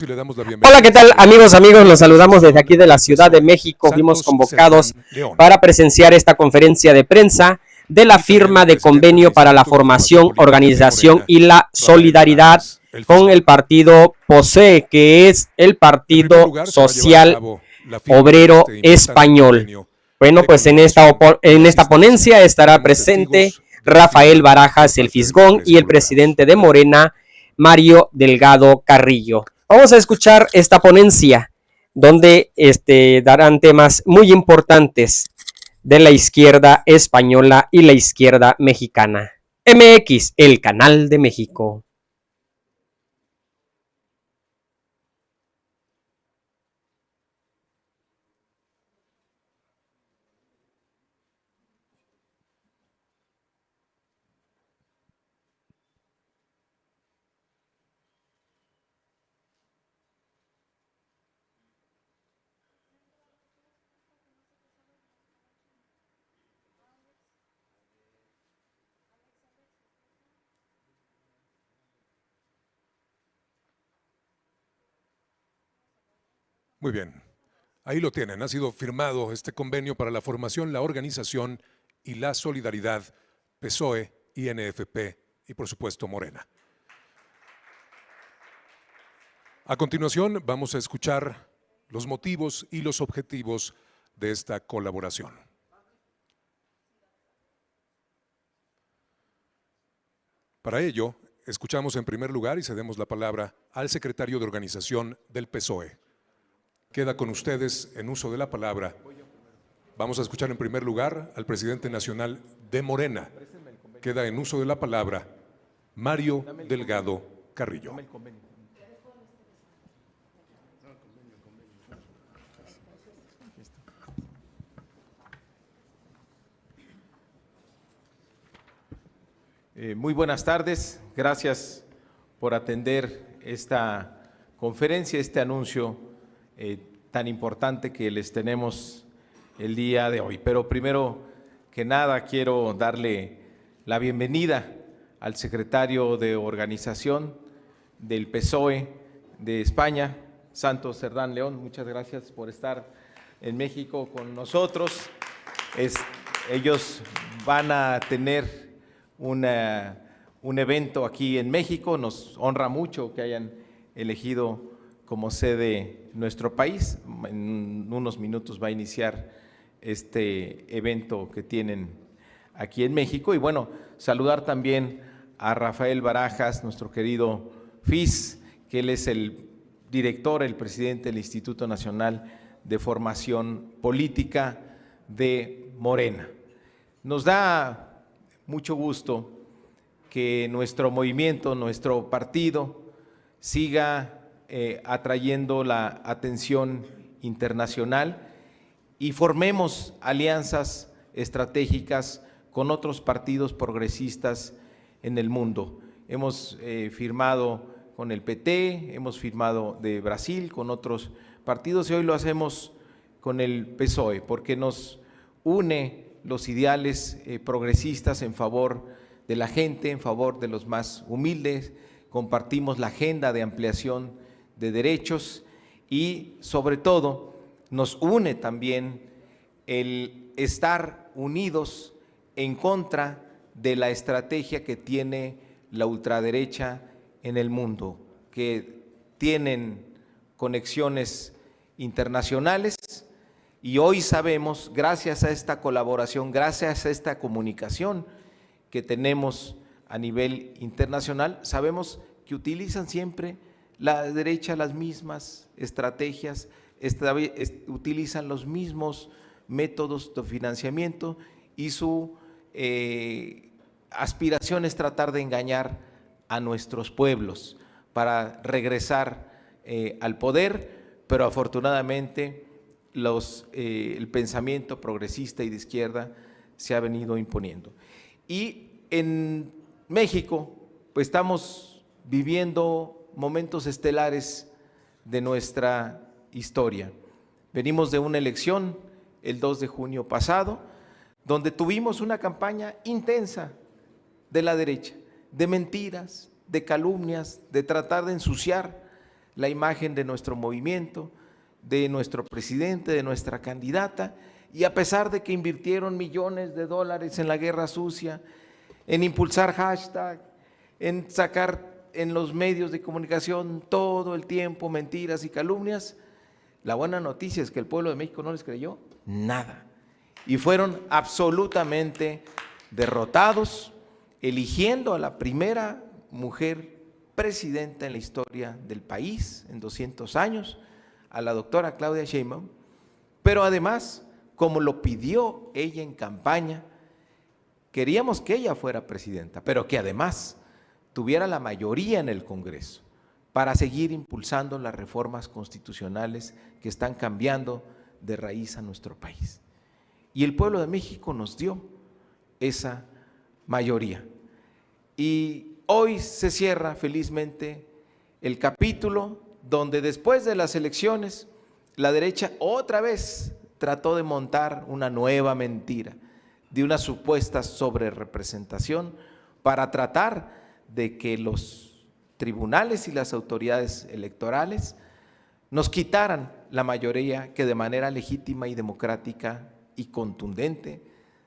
Y le damos la Hola, ¿qué tal, amigos? Los saludamos desde aquí de la Ciudad de México. Fuimos convocados para presenciar esta conferencia de prensa de la firma de convenio para la formación, organización y la solidaridad con el partido PSOE, que es el Partido Social Obrero Español. Bueno, pues en esta ponencia estará presente Rafael Barajas, el Fisgón, y el presidente de Morena, Mario Delgado Carrillo. Vamos a escuchar esta ponencia donde darán temas muy importantes de la izquierda española y la izquierda mexicana. MX, el canal de México. Muy bien, ahí lo tienen. Ha sido firmado este convenio para la formación, la organización y la solidaridad PSOE, INFP y por supuesto Morena. A continuación vamos a escuchar los motivos y los objetivos de esta colaboración. Para ello, escuchamos en primer lugar y cedemos la palabra al secretario de organización del PSOE. Queda con ustedes en uso de la palabra. Vamos a escuchar en primer lugar al presidente nacional de Morena. Queda en uso de la palabra Mario Delgado Carrillo. Muy buenas tardes, gracias por atender esta conferencia, este anuncio tan importante que les tenemos el día de hoy. Pero primero que nada quiero darle la bienvenida al secretario de organización del PSOE de España, Santos Cerdán León. Muchas gracias por estar en México con nosotros. Ellos van a tener un evento aquí en México. Nos honra mucho que hayan elegido como sede nuestro país. En unos minutos va a iniciar este evento que tienen aquí en México. Y bueno, saludar también a Rafael Barajas, nuestro querido FIS, que él es el director, el presidente del Instituto Nacional de Formación Política de Morena. Nos da mucho gusto que nuestro movimiento, nuestro partido, siga atrayendo la atención internacional y formemos alianzas estratégicas con otros partidos progresistas en el mundo. Hemos firmado con el PT, hemos firmado de Brasil, con otros partidos, y hoy lo hacemos con el PSOE, porque nos une los ideales progresistas en favor de la gente, en favor de los más humildes. Compartimos la agenda de ampliación de derechos y sobre todo nos une también el estar unidos en contra de la estrategia que tiene la ultraderecha en el mundo, que tienen conexiones internacionales, y hoy sabemos, gracias a esta colaboración, gracias a esta comunicación que tenemos a nivel internacional, sabemos que utilizan siempre la derecha las mismas estrategias, utilizan los mismos métodos de financiamiento y su aspiración es tratar de engañar a nuestros pueblos para regresar al poder, pero afortunadamente el pensamiento progresista y de izquierda se ha venido imponiendo. Y en México pues estamos viviendo momentos estelares de nuestra historia. Venimos de una elección el 2 de junio pasado, donde tuvimos una campaña intensa de la derecha, de mentiras, de calumnias, de tratar de ensuciar la imagen de nuestro movimiento, de nuestro presidente, de nuestra candidata, y a pesar de que invirtieron millones de dólares en la guerra sucia, en impulsar hashtag, en sacar en los medios de comunicación todo el tiempo mentiras y calumnias, la buena noticia es que el pueblo de México no les creyó nada y fueron absolutamente derrotados, eligiendo a la primera mujer presidenta en la historia del país en 200 años, a la doctora Claudia Sheinbaum, pero además, como lo pidió ella en campaña, queríamos que ella fuera presidenta, pero que además tuviera la mayoría en el Congreso para seguir impulsando las reformas constitucionales que están cambiando de raíz a nuestro país. Y el pueblo de México nos dio esa mayoría. Y hoy se cierra felizmente el capítulo donde después de las elecciones la derecha otra vez trató de montar una nueva mentira de una supuesta sobrerepresentación para tratar de que los tribunales y las autoridades electorales nos quitaran la mayoría que de manera legítima y democrática y contundente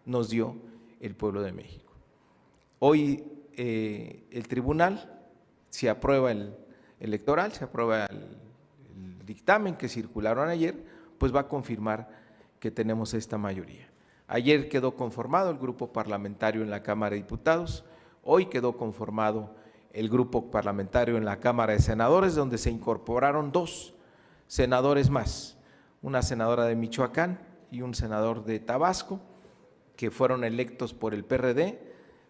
nos dio el pueblo de México. Hoy el tribunal, si aprueba el electoral, se aprueba el dictamen que circularon ayer, pues va a confirmar que tenemos esta mayoría. Ayer quedó conformado el grupo parlamentario en la Cámara de Diputados, hoy quedó conformado el grupo parlamentario en la Cámara de Senadores, donde se incorporaron 2 senadores más, una senadora de Michoacán y un senador de Tabasco, que fueron electos por el PRD,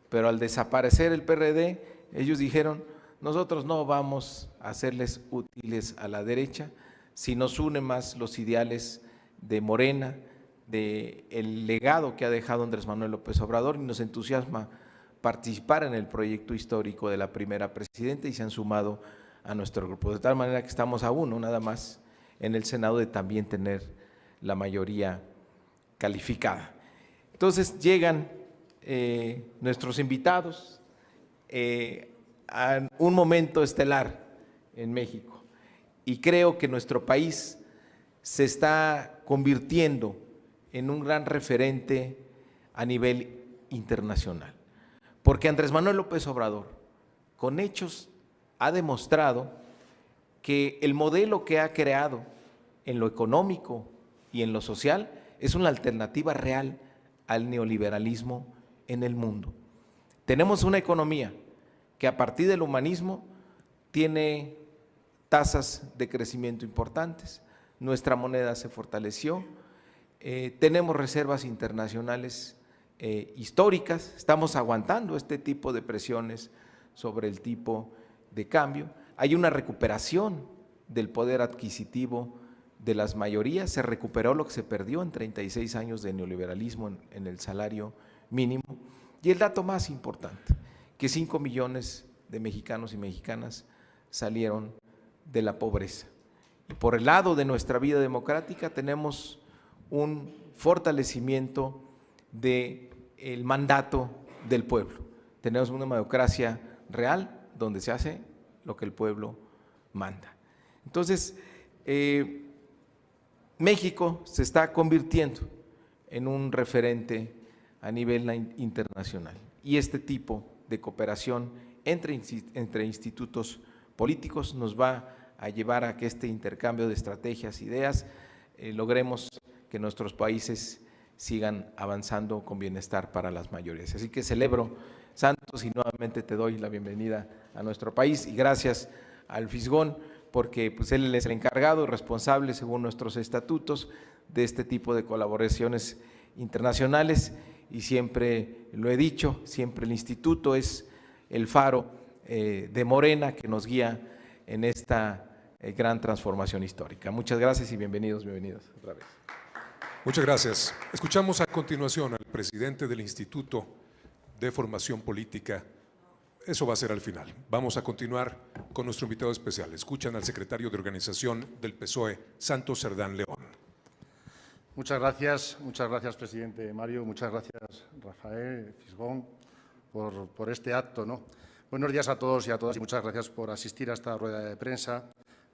pero al desaparecer el PRD, ellos dijeron, nosotros no vamos a hacerles útiles a la derecha, si nos unen más los ideales de Morena, del legado que ha dejado Andrés Manuel López Obrador, y nos entusiasma participar en el proyecto histórico de la primera presidenta y se han sumado a nuestro grupo. De tal manera que estamos a uno nada más en el Senado de también tener la mayoría calificada. Entonces llegan nuestros invitados a un momento estelar en México y creo que nuestro país se está convirtiendo en un gran referente a nivel internacional. Porque Andrés Manuel López Obrador, con hechos, ha demostrado que el modelo que ha creado en lo económico y en lo social es una alternativa real al neoliberalismo en el mundo. Tenemos una economía que a partir del humanismo tiene tasas de crecimiento importantes, nuestra moneda se fortaleció, tenemos reservas internacionales históricas, estamos aguantando este tipo de presiones sobre el tipo de cambio, hay una recuperación del poder adquisitivo de las mayorías, se recuperó lo que se perdió en 36 años de neoliberalismo en el salario mínimo, y el dato más importante, que 5 millones de mexicanos y mexicanas salieron de la pobreza. Y por el lado de nuestra vida democrática tenemos un fortalecimiento del mandato del pueblo. Tenemos una democracia real donde se hace lo que el pueblo manda. Entonces, México se está convirtiendo en un referente a nivel internacional y este tipo de cooperación entre institutos políticos nos va a llevar a que este intercambio de estrategias, ideas, logremos que nuestros países sigan avanzando con bienestar para las mayorías. Así que celebro, Santos, y nuevamente te doy la bienvenida a nuestro país y gracias al Fisgón, porque pues él es el encargado y responsable, según nuestros estatutos, de este tipo de colaboraciones internacionales y siempre lo he dicho, siempre el instituto es el faro de Morena que nos guía en esta gran transformación histórica. Muchas gracias y bienvenidos otra vez. Muchas gracias. Escuchamos a continuación al presidente del Instituto de Formación Política. Eso va a ser al final. Vamos a continuar con nuestro invitado especial. Escuchan al secretario de Organización del PSOE, Santos Cerdán León. Muchas gracias, presidente Mario. Muchas gracias, Rafael, Fisgón, por este acto, ¿no? Buenos días a todos y a todas y muchas gracias por asistir a esta rueda de prensa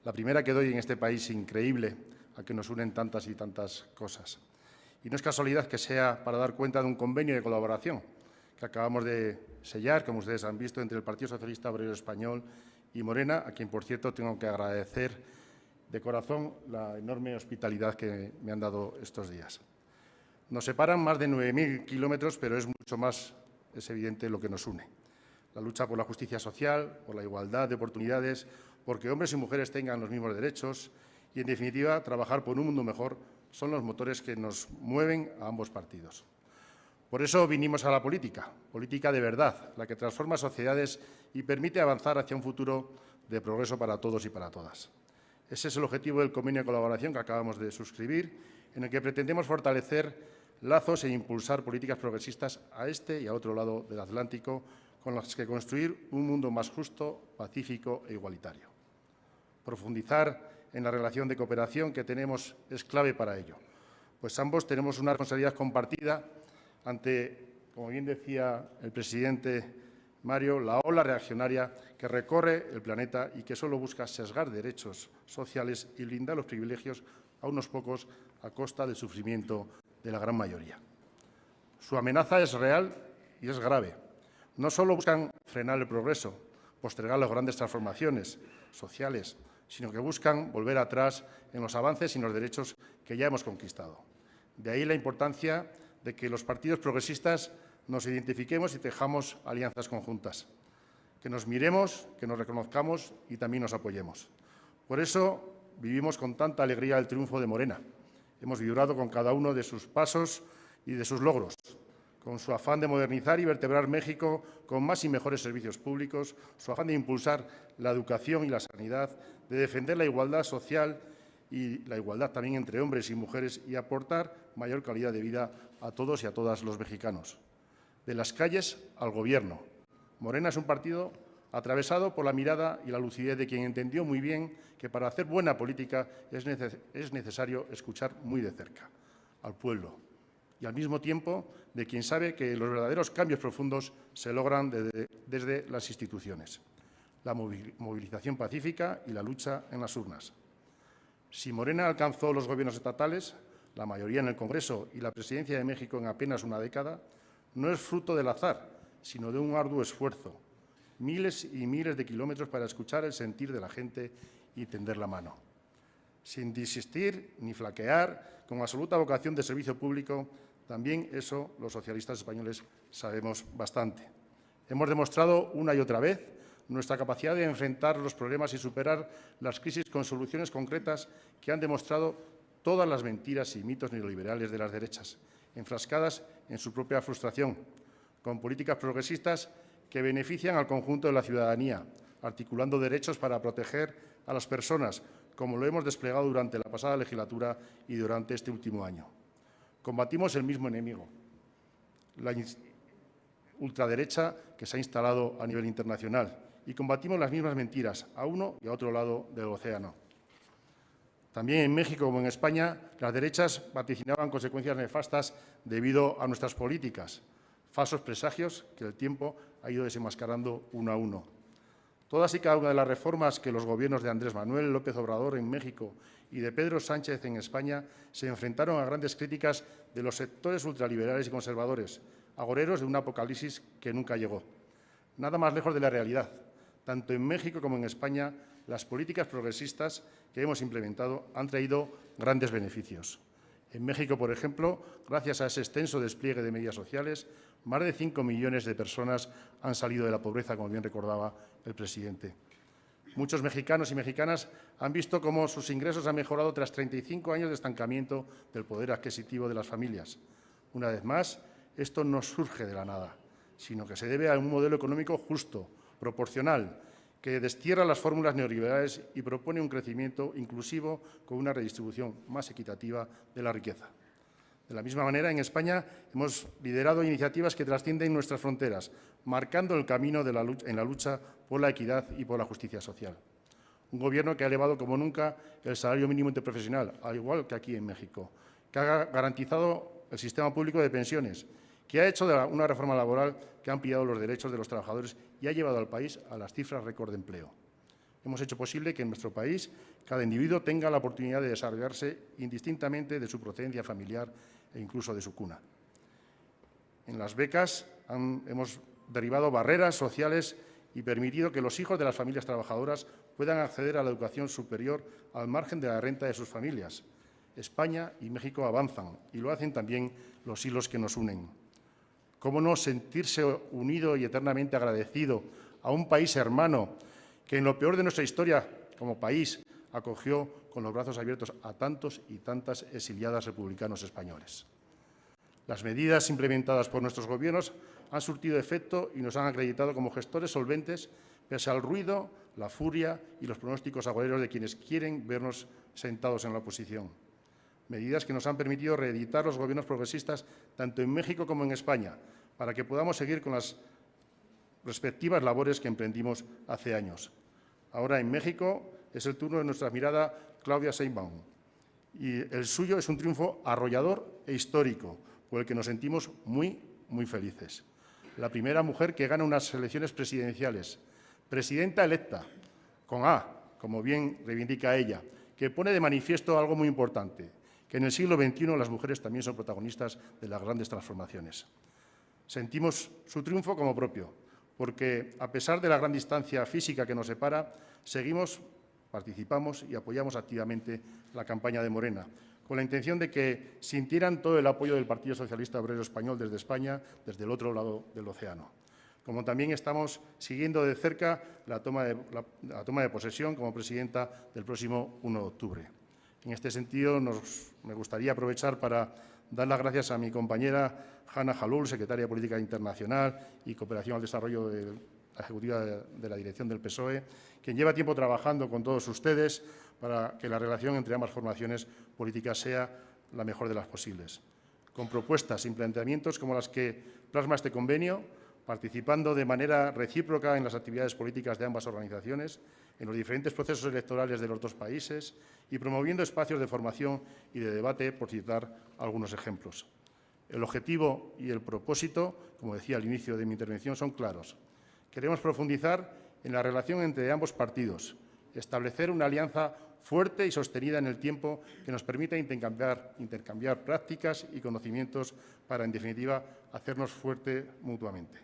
La primera que doy en este país increíble, a que nos unen tantas y tantas cosas. Y no es casualidad que sea para dar cuenta de un convenio de colaboración que acabamos de sellar, como ustedes han visto, entre el Partido Socialista Obrero Español y Morena, a quien, por cierto, tengo que agradecer de corazón la enorme hospitalidad que me han dado estos días. Nos separan más de 9.000 kilómetros, pero es mucho más, es evidente, lo que nos une. La lucha por la justicia social, por la igualdad de oportunidades, porque hombres y mujeres tengan los mismos derechos y, en definitiva, trabajar por un mundo mejor son los motores que nos mueven a ambos partidos. Por eso vinimos a la política, política de verdad, la que transforma sociedades y permite avanzar hacia un futuro de progreso para todos y para todas. Ese es el objetivo del convenio de colaboración que acabamos de suscribir, en el que pretendemos fortalecer lazos e impulsar políticas progresistas a este y a otro lado del Atlántico, con las que construir un mundo más justo, pacífico e igualitario. Profundizar en la relación de cooperación que tenemos es clave para ello, pues ambos tenemos una responsabilidad compartida ante, como bien decía el presidente Mario, la ola reaccionaria que recorre el planeta y que solo busca sesgar derechos sociales y blindar los privilegios a unos pocos a costa del sufrimiento de la gran mayoría. Su amenaza es real y es grave. No solo buscan frenar el progreso, postergar las grandes transformaciones sociales, sino que buscan volver atrás en los avances y en los derechos que ya hemos conquistado. De ahí la importancia de que los partidos progresistas nos identifiquemos y tejamos alianzas conjuntas, que nos miremos, que nos reconozcamos y también nos apoyemos. Por eso vivimos con tanta alegría el triunfo de Morena. Hemos vibrado con cada uno de sus pasos y de sus logros, con su afán de modernizar y vertebrar México con más y mejores servicios públicos, su afán de impulsar la educación y la sanidad, de defender la igualdad social y la igualdad también entre hombres y mujeres y aportar mayor calidad de vida a todos y a todas los mexicanos. De las calles al Gobierno. Morena es un partido atravesado por la mirada y la lucidez de quien entendió muy bien que para hacer buena política es necesario escuchar muy de cerca al pueblo y al mismo tiempo de quien sabe que los verdaderos cambios profundos se logran desde las instituciones, la movilización pacífica y la lucha en las urnas. Si Morena alcanzó los gobiernos estatales, la mayoría en el Congreso y la presidencia de México en apenas una década, no es fruto del azar, sino de un arduo esfuerzo, miles y miles de kilómetros para escuchar el sentir de la gente y tender la mano. Sin desistir ni flaquear, con absoluta vocación de servicio público, también eso los socialistas españoles sabemos bastante. Hemos demostrado una y otra vez nuestra capacidad de enfrentar los problemas y superar las crisis con soluciones concretas que han demostrado todas las mentiras y mitos neoliberales de las derechas, enfrascadas en su propia frustración, con políticas progresistas que benefician al conjunto de la ciudadanía, articulando derechos para proteger a las personas, como lo hemos desplegado durante la pasada legislatura y durante este último año. Combatimos el mismo enemigo, la ultraderecha que se ha instalado a nivel internacional, y combatimos las mismas mentiras a uno y a otro lado del océano. También en México, como en España, las derechas vaticinaban consecuencias nefastas debido a nuestras políticas, falsos presagios que el tiempo ha ido desenmascarando uno a uno. Todas y cada una de las reformas que los gobiernos de Andrés Manuel López Obrador en México y de Pedro Sánchez en España se enfrentaron a grandes críticas de los sectores ultraliberales y conservadores, agoreros de un apocalipsis que nunca llegó. Nada más lejos de la realidad. Tanto en México como en España, las políticas progresistas que hemos implementado han traído grandes beneficios. En México, por ejemplo, gracias a ese extenso despliegue de medidas sociales, más de 5 millones de personas han salido de la pobreza, como bien recordaba el presidente. Muchos mexicanos y mexicanas han visto cómo sus ingresos han mejorado tras 35 años de estancamiento del poder adquisitivo de las familias. Una vez más, esto no surge de la nada, sino que se debe a un modelo económico justo, proporcional, que destierra las fórmulas neoliberales y propone un crecimiento inclusivo con una redistribución más equitativa de la riqueza. De la misma manera, en España hemos liderado iniciativas que trascienden nuestras fronteras, marcando el camino en la lucha por la equidad y por la justicia social. Un Gobierno que ha elevado como nunca el salario mínimo interprofesional, al igual que aquí en México, que ha garantizado el sistema público de pensiones, que ha hecho una reforma laboral que ha ampliado los derechos de los trabajadores y ha llevado al país a las cifras récord de empleo. Hemos hecho posible que en nuestro país cada individuo tenga la oportunidad de desarrollarse indistintamente de su procedencia familiar e incluso de su cuna. En las becas hemos derribado barreras sociales y permitido que los hijos de las familias trabajadoras puedan acceder a la educación superior al margen de la renta de sus familias. España y México avanzan y lo hacen también los hilos que nos unen. ¿Cómo no sentirse unido y eternamente agradecido a un país hermano que en lo peor de nuestra historia como país acogió con los brazos abiertos a tantos y tantas exiliadas republicanos españoles? Las medidas implementadas por nuestros gobiernos han surtido efecto y nos han acreditado como gestores solventes, pese al ruido, la furia y los pronósticos agoreros de quienes quieren vernos sentados en la oposición. Medidas que nos han permitido reeditar los gobiernos progresistas tanto en México como en España, para que podamos seguir con las respectivas labores que emprendimos hace años. Ahora en México es el turno de nuestra admirada Claudia Sheinbaum y el suyo es un triunfo arrollador e histórico, por el que nos sentimos muy felices. La primera mujer que gana unas elecciones presidenciales, presidenta electa, con A, como bien reivindica ella, que pone de manifiesto algo muy importante, que en el siglo XXI las mujeres también son protagonistas de las grandes transformaciones. Sentimos su triunfo como propio, porque a pesar de la gran distancia física que nos separa, seguimos, participamos y apoyamos activamente la campaña de Morena, con la intención de que sintieran todo el apoyo del Partido Socialista Obrero Español desde España, desde el otro lado del océano. Como también estamos siguiendo de cerca la toma de posesión como presidenta del próximo 1 de octubre. En este sentido, me gustaría aprovechar para dar las gracias a mi compañera Hanna Jalul, secretaria de Política Internacional y Cooperación al Desarrollo de la Ejecutiva de la Dirección del PSOE, quien lleva tiempo trabajando con todos ustedes para que la relación entre ambas formaciones políticas sea la mejor de las posibles. Con propuestas y planteamientos como las que plasma este convenio, participando de manera recíproca en las actividades políticas de ambas organizaciones, en los diferentes procesos electorales de los dos países y promoviendo espacios de formación y de debate, por citar algunos ejemplos. El objetivo y el propósito, como decía al inicio de mi intervención, son claros. Queremos profundizar en la relación entre ambos partidos, establecer una alianza fuerte y sostenida en el tiempo que nos permita intercambiar prácticas y conocimientos para, en definitiva, hacernos fuertes mutuamente.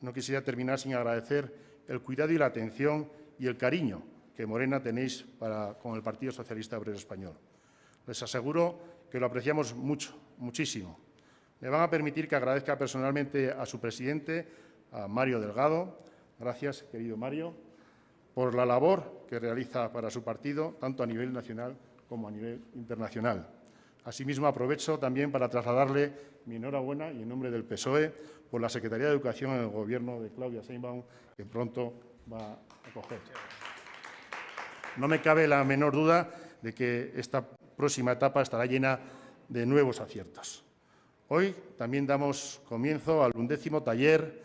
No quisiera terminar sin agradecer el cuidado y la atención y el cariño que Morena tenéis con el Partido Socialista Obrero Español. Les aseguro que lo apreciamos mucho, muchísimo. Me van a permitir que agradezca personalmente a su presidente, a Mario Delgado. Gracias, querido Mario, por la labor que realiza para su partido, tanto a nivel nacional como a nivel internacional. Asimismo, aprovecho también para trasladarle mi enhorabuena y en nombre del PSOE por la Secretaría de Educación en el Gobierno de Claudia Sheinbaum, que pronto va a coger. No me cabe la menor duda de que esta próxima etapa estará llena de nuevos aciertos. Hoy también damos comienzo al 11º taller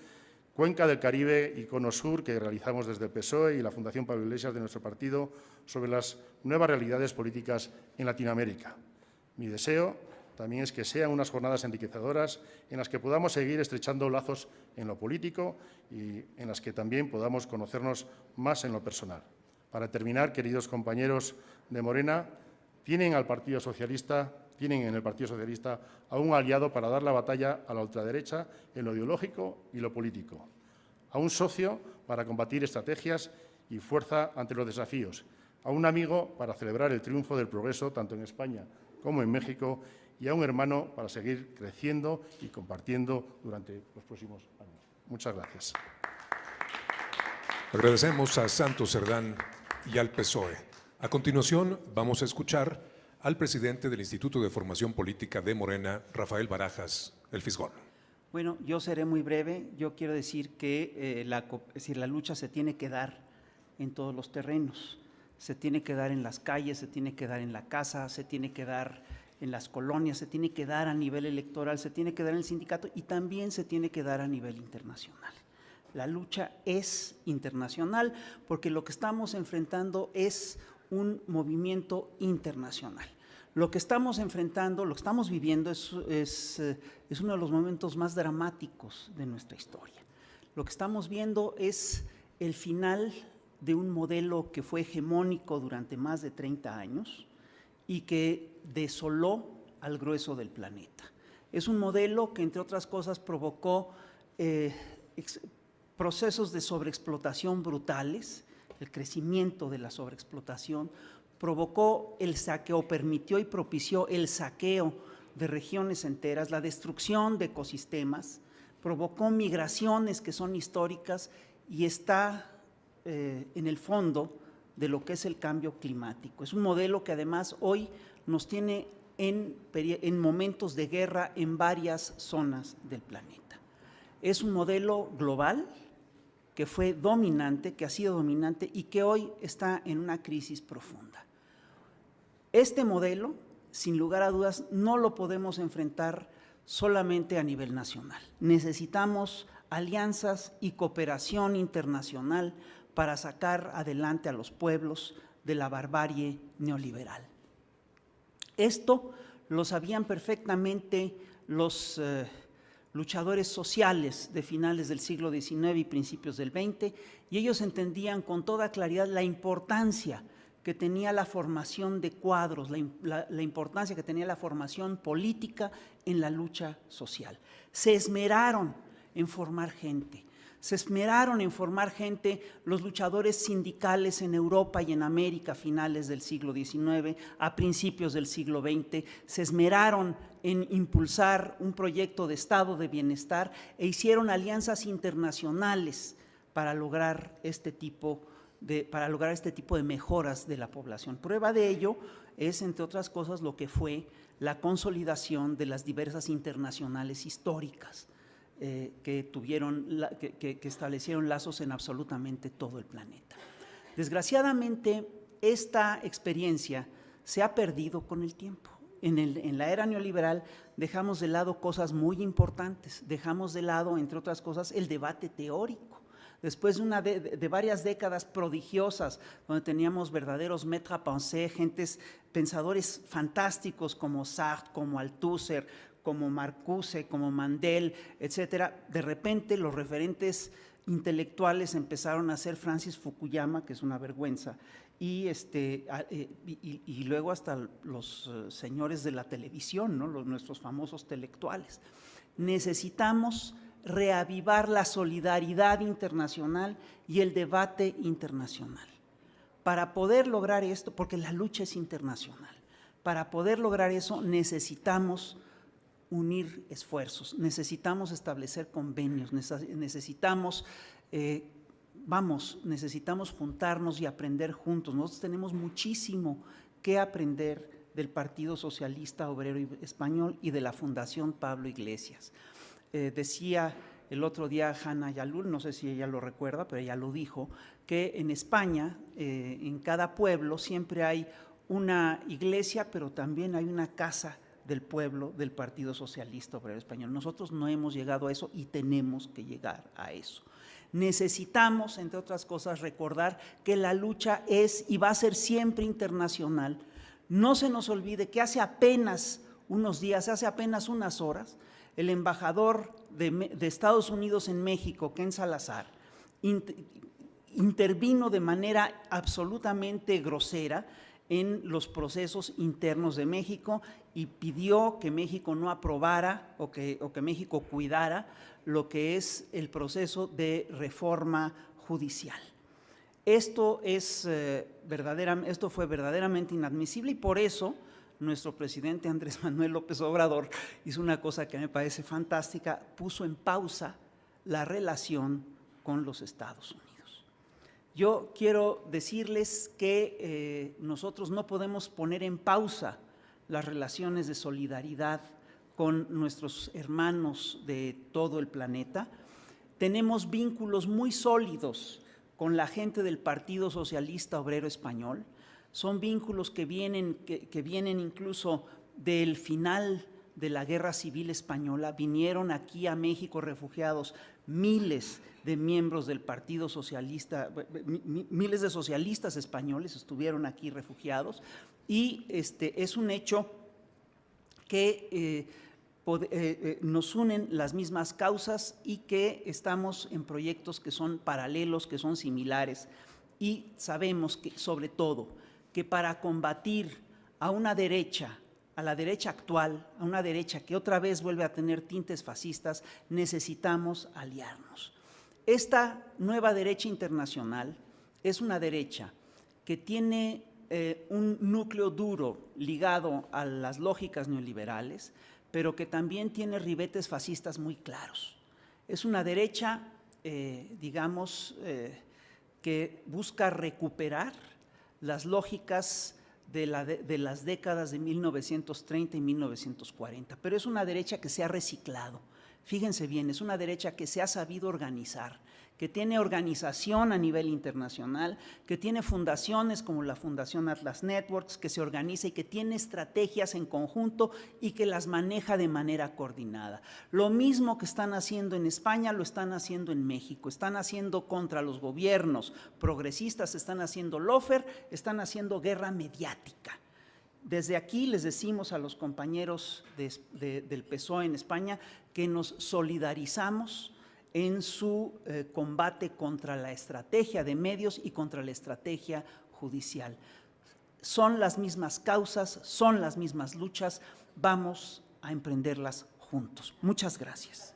Cuenca del Caribe y Cono Sur que realizamos desde el PSOE y la Fundación Pablo Iglesias de nuestro partido sobre las nuevas realidades políticas en Latinoamérica. Mi deseo también es que sean unas jornadas enriquecedoras en las que podamos seguir estrechando lazos en lo político y en las que también podamos conocernos más en lo personal. Para terminar, queridos compañeros de Morena, tienen en el Partido Socialista a un aliado para dar la batalla a la ultraderecha en lo ideológico y lo político, a un socio para combatir estrategias y fuerza ante los desafíos, a un amigo para celebrar el triunfo del progreso tanto en España como en México y a un hermano para seguir creciendo y compartiendo durante los próximos años. Muchas gracias. Agradecemos a Santos Cerdán y al PSOE. A continuación, vamos a escuchar al presidente del Instituto de Formación Política de Morena, Rafael Barajas, el Fisgón. Bueno, yo seré muy breve. Yo quiero decir que la lucha se tiene que dar en todos los terrenos. Se tiene que dar en las calles, se tiene que dar en la casa, se tiene que dar en las colonias, se tiene que dar a nivel electoral, se tiene que dar en el sindicato y también se tiene que dar a nivel internacional. La lucha es internacional porque lo que estamos enfrentando es un movimiento internacional. Lo que estamos enfrentando, lo que estamos viviendo es uno de los momentos más dramáticos de nuestra historia. Lo que estamos viendo es el final de un modelo que fue hegemónico durante más de 30 años y que desoló al grueso del planeta. Es un modelo que, entre otras cosas, provocó procesos de sobreexplotación brutales, el crecimiento de la sobreexplotación, provocó el saqueo, permitió y propició el saqueo de regiones enteras, la destrucción de ecosistemas, provocó migraciones que son históricas y está en el fondo de lo que es el cambio climático. Es un modelo que además hoy nos tiene en momentos de guerra en varias zonas del planeta. Es un modelo global que fue dominante, que ha sido dominante y que hoy está en una crisis profunda. Este modelo, sin lugar a dudas, no lo podemos enfrentar solamente a nivel nacional. Necesitamos alianzas y cooperación internacional para sacar adelante a los pueblos de la barbarie neoliberal. Esto lo sabían perfectamente los luchadores sociales de finales del siglo XIX y principios del XX, y ellos entendían con toda claridad la importancia que tenía la formación de cuadros, la importancia que tenía la formación política en la lucha social. Se esmeraron en formar gente. Se esmeraron en formar gente los luchadores sindicales en Europa y en América a finales del siglo XIX, a principios del siglo XX. Se esmeraron en impulsar un proyecto de estado de bienestar e hicieron alianzas internacionales para lograr este tipo de mejoras de la población. Prueba de ello es, entre otras cosas, lo que fue la consolidación de las diversas internacionales históricas que establecieron lazos en absolutamente todo el planeta. Desgraciadamente, esta experiencia se ha perdido con el tiempo. En la era neoliberal dejamos de lado cosas muy importantes, dejamos de lado, entre otras cosas, el debate teórico. Después de varias décadas prodigiosas, donde teníamos verdaderos maîtres à penser, pensadores fantásticos como Sartre, como Althusser, como Marcuse, como Mandel, etcétera, de repente los referentes intelectuales empezaron a ser Francis Fukuyama, que es una vergüenza, y luego hasta los señores de la televisión, ¿no? Nuestros famosos intelectuales. Necesitamos reavivar la solidaridad internacional y el debate internacional. Para poder lograr esto, porque la lucha es internacional, para poder lograr eso necesitamos unir esfuerzos, necesitamos establecer convenios, necesitamos juntarnos y aprender juntos. Nosotros tenemos muchísimo que aprender del Partido Socialista Obrero Español y de la Fundación Pablo Iglesias. Decía el otro día Hanna Yalul, no sé si ella lo recuerda, pero ella lo dijo, que en España, en cada pueblo siempre hay una iglesia, pero también hay una casa del pueblo del Partido Socialista Obrero Español. Nosotros no hemos llegado a eso y tenemos que llegar a eso. Necesitamos, entre otras cosas, recordar que la lucha es y va a ser siempre internacional. No se nos olvide que hace apenas unos días, hace apenas unas horas, el embajador de Estados Unidos en México, Ken Salazar, intervino de manera absolutamente grosera en los procesos internos de México y pidió que México no aprobara o que México cuidara lo que es el proceso de reforma judicial. Esto fue verdaderamente inadmisible y por eso nuestro presidente Andrés Manuel López Obrador hizo una cosa que me parece fantástica, puso en pausa la relación con los Estados Unidos. Yo quiero decirles que nosotros no podemos poner en pausa las relaciones de solidaridad con nuestros hermanos de todo el planeta. Tenemos vínculos muy sólidos con la gente del Partido Socialista Obrero Español. Son vínculos que vienen incluso del final de la Guerra Civil Española. Vinieron aquí a México refugiados miles de miembros del Partido Socialista, miles de socialistas españoles estuvieron aquí refugiados y es un hecho que nos unen las mismas causas y que estamos en proyectos que son paralelos, que son similares y sabemos que, sobre todo, que para combatir a una derecha, a la derecha actual, a una derecha que otra vez vuelve a tener tintes fascistas, necesitamos aliarnos. Esta nueva derecha internacional es una derecha que tiene un núcleo duro ligado a las lógicas neoliberales, pero que también tiene ribetes fascistas muy claros. Es una derecha, que busca recuperar las lógicas de las décadas de 1930 y 1940, pero es una derecha que se ha reciclado. Fíjense bien, es una derecha que se ha sabido organizar, que tiene organización a nivel internacional, que tiene fundaciones como la Fundación Atlas Networks, que se organiza y que tiene estrategias en conjunto y que las maneja de manera coordinada. Lo mismo que están haciendo en España, lo están haciendo en México. Están haciendo contra los gobiernos progresistas, están haciendo lawfare, están haciendo guerra mediática. Desde aquí les decimos a los compañeros del PSOE en España que nos solidarizamos en su combate contra la estrategia de medios y contra la estrategia judicial. Son las mismas causas, son las mismas luchas, vamos a emprenderlas juntos. Muchas gracias.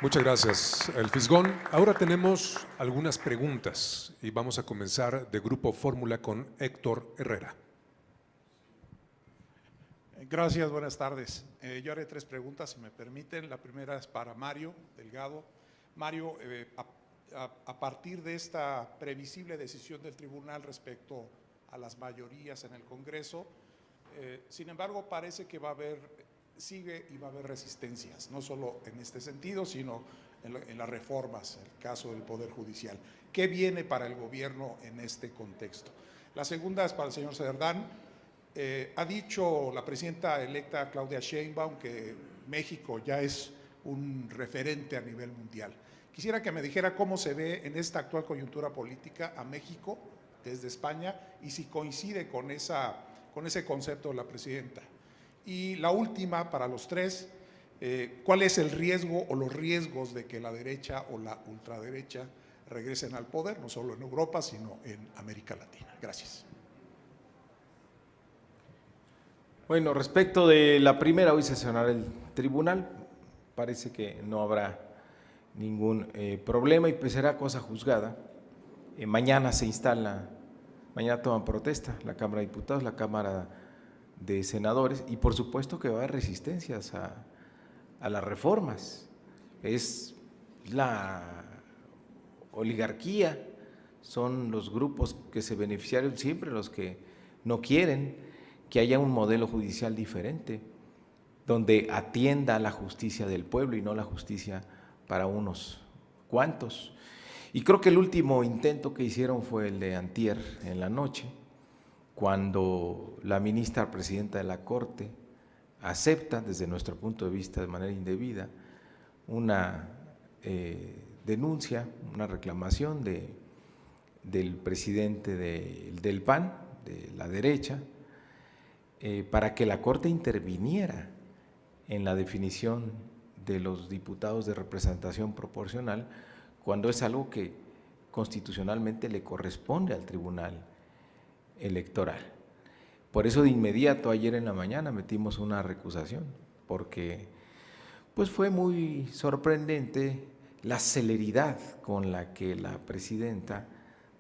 Muchas gracias, El Fisgón. Ahora tenemos algunas preguntas y vamos a comenzar de Grupo Fórmula con Héctor Herrera. Gracias, buenas tardes. Yo haré 3 preguntas, si me permiten. La primera es para Mario Delgado. Mario, a partir de esta previsible decisión del tribunal respecto a las mayorías en el Congreso, sin embargo, parece que va a haber resistencias, no solo en este sentido, sino en las reformas, en el caso del Poder Judicial. ¿Qué viene para el gobierno en este contexto? La segunda es para el señor Cerdán. Ha dicho la presidenta electa Claudia Sheinbaum que México ya es un referente a nivel mundial. Quisiera que me dijera cómo se ve en esta actual coyuntura política a México desde España y si coincide con ese concepto de la presidenta. Y la última, para los 3, ¿cuál es el riesgo o los riesgos de que la derecha o la ultraderecha regresen al poder, no solo en Europa, sino en América Latina? Gracias. Bueno, respecto de la primera, hoy sesionará el tribunal, parece que no habrá ningún problema y pues será cosa juzgada. Mañana se instala, mañana toman protesta la Cámara de Diputados, la Cámara de Senadores y por supuesto que va a haber resistencias a las reformas. Es la oligarquía, son los grupos que se beneficiaron siempre, los que no quieren que haya un modelo judicial diferente, donde atienda a la justicia del pueblo y no la justicia para unos cuantos. Y creo que el último intento que hicieron fue el de antier en la noche, cuando la ministra presidenta de la Corte acepta, desde nuestro punto de vista de manera indebida, una denuncia, una reclamación del presidente del PAN, de la derecha, para que la Corte interviniera en la definición de los diputados de representación proporcional, cuando es algo que constitucionalmente le corresponde al Tribunal Electoral. Por eso de inmediato ayer en la mañana metimos una recusación, porque pues fue muy sorprendente la celeridad con la que la presidenta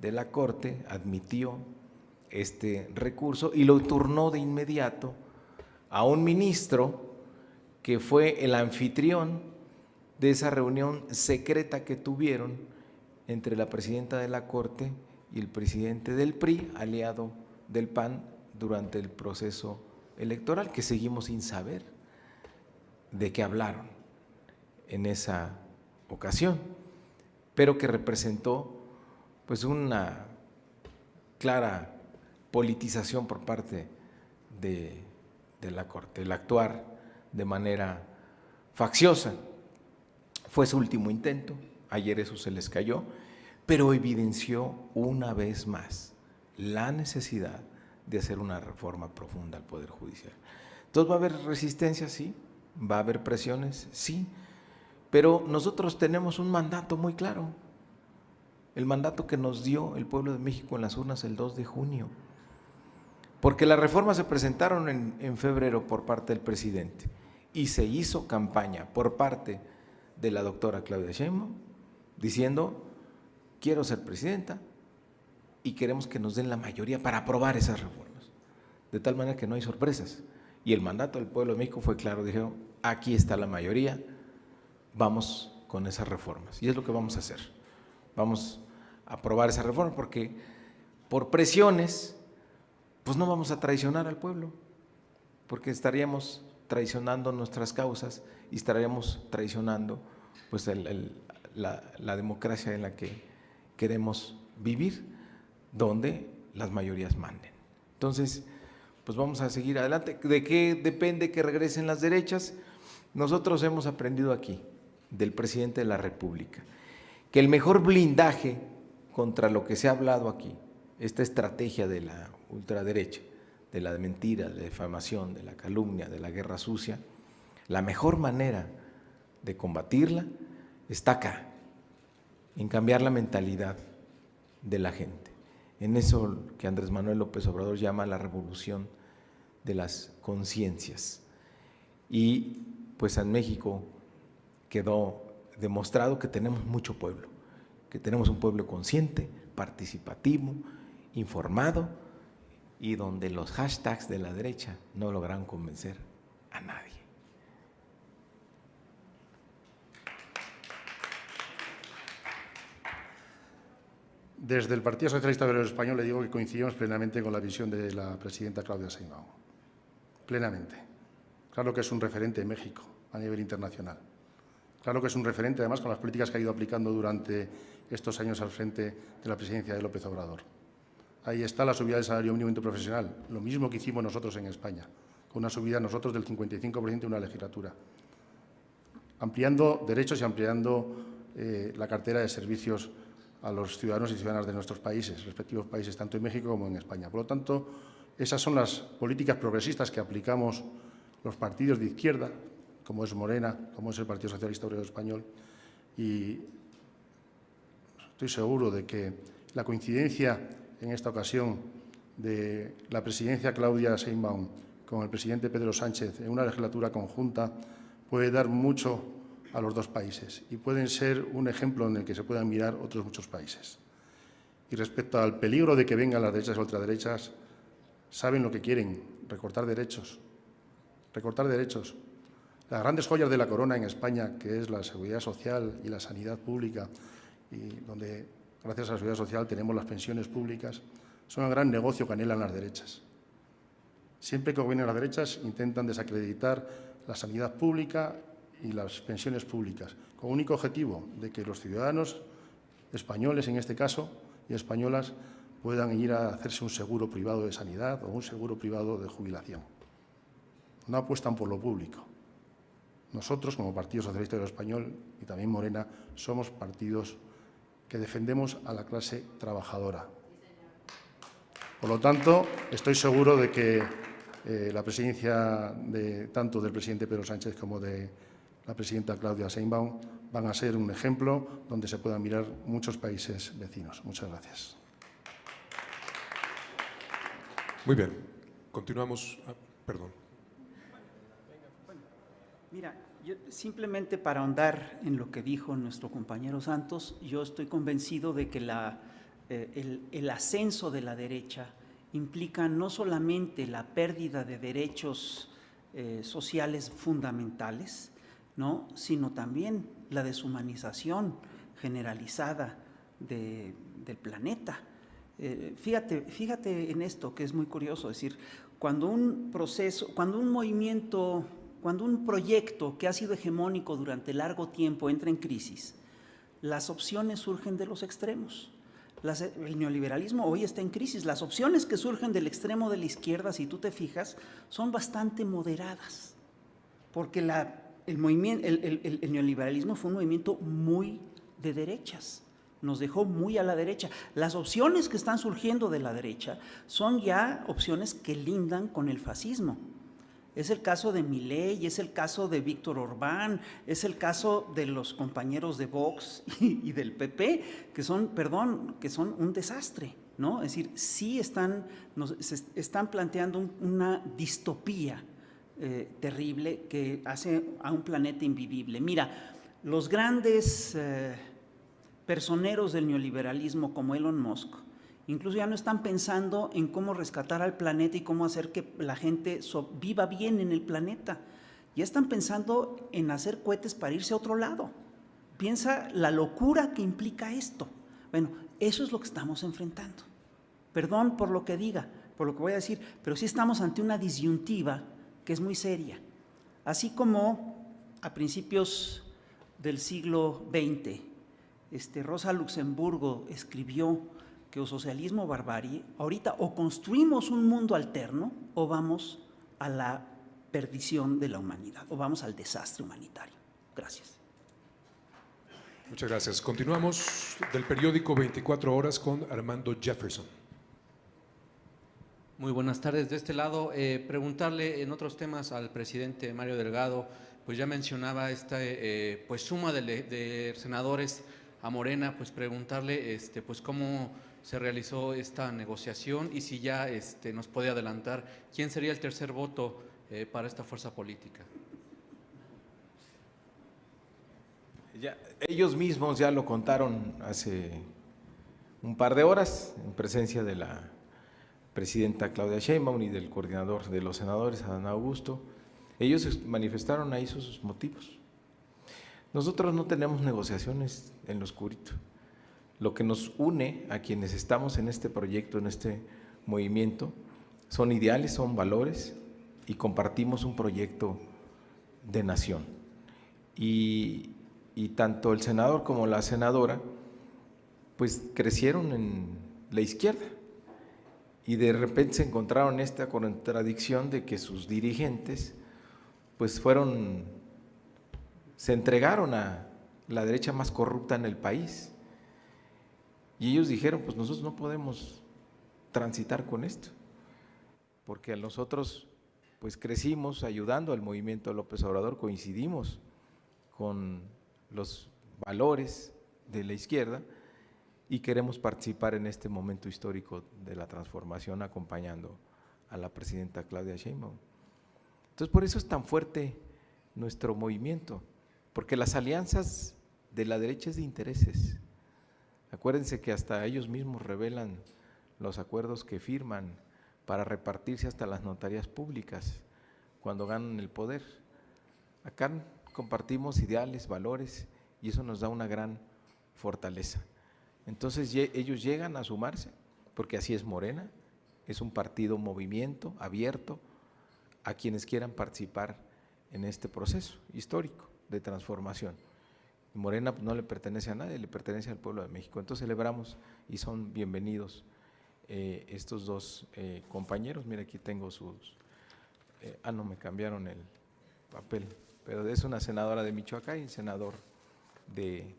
de la Corte admitió este recurso y lo turnó de inmediato a un ministro que fue el anfitrión de esa reunión secreta que tuvieron entre la presidenta de la Corte y el presidente del PRI, aliado del PAN, durante el proceso electoral, que seguimos sin saber de qué hablaron en esa ocasión, pero que representó pues una clara politización por parte de la Corte, el actuar de manera facciosa. Fue su último intento, ayer eso se les cayó, pero evidenció una vez más la necesidad de hacer una reforma profunda al Poder Judicial. Entonces va a haber resistencia, sí, va a haber presiones, sí, pero nosotros tenemos un mandato muy claro, el mandato que nos dio el pueblo de México en las urnas el 2 de junio. Porque las reformas se presentaron en febrero por parte del presidente y se hizo campaña por parte de la doctora Claudia Sheinbaum diciendo: quiero ser presidenta y queremos que nos den la mayoría para aprobar esas reformas. De tal manera que no hay sorpresas. Y el mandato del pueblo de México fue claro, dijeron: aquí está la mayoría, vamos con esas reformas. Y es lo que vamos a hacer. Vamos a aprobar esa reforma porque por presiones pues no vamos a traicionar al pueblo, porque estaríamos traicionando nuestras causas y estaríamos traicionando pues la democracia en la que queremos vivir, donde las mayorías manden. Entonces, pues vamos a seguir adelante. ¿De qué depende que regresen las derechas? Nosotros hemos aprendido aquí, del presidente de la República, que el mejor blindaje contra lo que se ha hablado aquí, esta estrategia de la ultraderecha, de la mentira, de la difamación, de la calumnia, de la guerra sucia, la mejor manera de combatirla está acá, en cambiar la mentalidad de la gente, en eso que Andrés Manuel López Obrador llama la revolución de las conciencias. Y pues en México quedó demostrado que tenemos mucho pueblo, que tenemos un pueblo consciente, participativo, informado, y donde los hashtags de la derecha no lograron convencer a nadie. Desde el Partido Socialista Obrero Español le digo que coincidimos plenamente con la visión de la presidenta Claudia Sheinbaum. Plenamente. Claro que es un referente en México a nivel internacional. Claro que es un referente, además, con las políticas que ha ido aplicando durante estos años al frente de la presidencia de López Obrador. Ahí está la subida del salario mínimo interprofesional, lo mismo que hicimos nosotros en España, con una subida nosotros del 55% en una legislatura, ampliando derechos y ampliando la cartera de servicios a los ciudadanos y ciudadanas de nuestros países, respectivos países, tanto en México como en España. Por lo tanto, esas son las políticas progresistas que aplicamos los partidos de izquierda, como es Morena, como es el Partido Socialista Obrero Español, y estoy seguro de que la coincidencia en esta ocasión de la presidencia Claudia Sheinbaum con el presidente Pedro Sánchez en una legislatura conjunta puede dar mucho a los dos países y pueden ser un ejemplo en el que se puedan mirar otros muchos países. Y respecto al peligro de que vengan las derechas y ultraderechas, saben lo que quieren: recortar derechos. Recortar derechos. Las grandes joyas de la corona en España, que es la seguridad social y la sanidad pública, y donde gracias a la seguridad social tenemos las pensiones públicas, son el gran negocio que anhelan las derechas. Siempre que gobiernan las derechas intentan desacreditar la sanidad pública y las pensiones públicas, con el único objetivo de que los ciudadanos españoles, en este caso, y españolas, puedan ir a hacerse un seguro privado de sanidad o un seguro privado de jubilación. No apuestan por lo público. Nosotros, como Partido Socialista Obrero Español y también Morena, somos partidos que defendemos a la clase trabajadora. Por lo tanto, estoy seguro de que la presidencia tanto del presidente Pedro Sánchez como de la presidenta Claudia Sheinbaum van a ser un ejemplo donde se puedan mirar muchos países vecinos. Muchas gracias. Muy bien. Continuamos. Perdón. Mira, yo, simplemente para ahondar en lo que dijo nuestro compañero Santos, yo estoy convencido de que el ascenso de la derecha implica no solamente la pérdida de derechos sociales fundamentales, ¿no?, sino también la deshumanización generalizada del planeta. Fíjate en esto, que es muy curioso, es decir, cuando un proyecto que ha sido hegemónico durante largo tiempo entra en crisis, las opciones surgen de los extremos. El neoliberalismo hoy está en crisis. Las opciones que surgen del extremo de la izquierda, si tú te fijas, son bastante moderadas, porque el neoliberalismo fue un movimiento muy de derechas, nos dejó muy a la derecha. Las opciones que están surgiendo de la derecha son ya opciones que lindan con el fascismo. Es el caso de Milei, es el caso de Víctor Orbán, es el caso de los compañeros de Vox y del PP, que son, perdón, que son un desastre, ¿no? Es decir, sí se están planteando una distopía terrible que hace a un planeta invivible. Mira, los grandes personeros del neoliberalismo como Elon Musk, incluso ya no están pensando en cómo rescatar al planeta y cómo hacer que la gente viva bien en el planeta. Ya están pensando en hacer cohetes para irse a otro lado. Piensa la locura que implica esto. Bueno, eso es lo que estamos enfrentando. Perdón por lo que diga, por lo que voy a decir, pero sí estamos ante una disyuntiva que es muy seria. Así como a principios del siglo XX, Rosa Luxemburgo escribió que o socialismo o barbarie, ahorita o construimos un mundo alterno o vamos a la perdición de la humanidad, o vamos al desastre humanitario. Gracias. Muchas gracias. Continuamos del periódico 24 Horas con Armando Jefferson. Muy buenas tardes. De este lado, preguntarle en otros temas al presidente Mario Delgado, pues ya mencionaba esta pues suma de senadores a Morena, pues preguntarle pues cómo se realizó esta negociación y si ya nos puede adelantar quién sería el tercer voto para esta fuerza política. Ya, ellos mismos ya lo contaron hace un par de horas en presencia de la presidenta Claudia Sheinbaum y del coordinador de los senadores, Adán Augusto. Ellos manifestaron ahí sus motivos. Nosotros no tenemos negociaciones en lo oscurito. Lo que nos une a quienes estamos en este proyecto, en este movimiento, son ideales, son valores y compartimos un proyecto de nación. Y tanto el senador como la senadora pues crecieron en la izquierda y de repente se encontraron esta contradicción de que sus dirigentes pues se entregaron a la derecha más corrupta en el país. Y ellos dijeron, pues nosotros no podemos transitar con esto, porque nosotros pues crecimos ayudando al movimiento López Obrador, coincidimos con los valores de la izquierda y queremos participar en este momento histórico de la transformación acompañando a la presidenta Claudia Sheinbaum. Entonces por eso es tan fuerte nuestro movimiento, porque las alianzas de la derecha es de intereses. Acuérdense que hasta ellos mismos revelan los acuerdos que firman para repartirse hasta las notarías públicas cuando ganan el poder. Acá compartimos ideales, valores y eso nos da una gran fortaleza. Entonces ellos llegan a sumarse, porque así es Morena, es un partido, movimiento abierto a quienes quieran participar en este proceso histórico de transformación. Morena no le pertenece a nadie, le pertenece al pueblo de México. Entonces celebramos y son bienvenidos estos dos compañeros. Mira, aquí tengo sus… no me cambiaron el papel, pero es una senadora de Michoacán y un senador de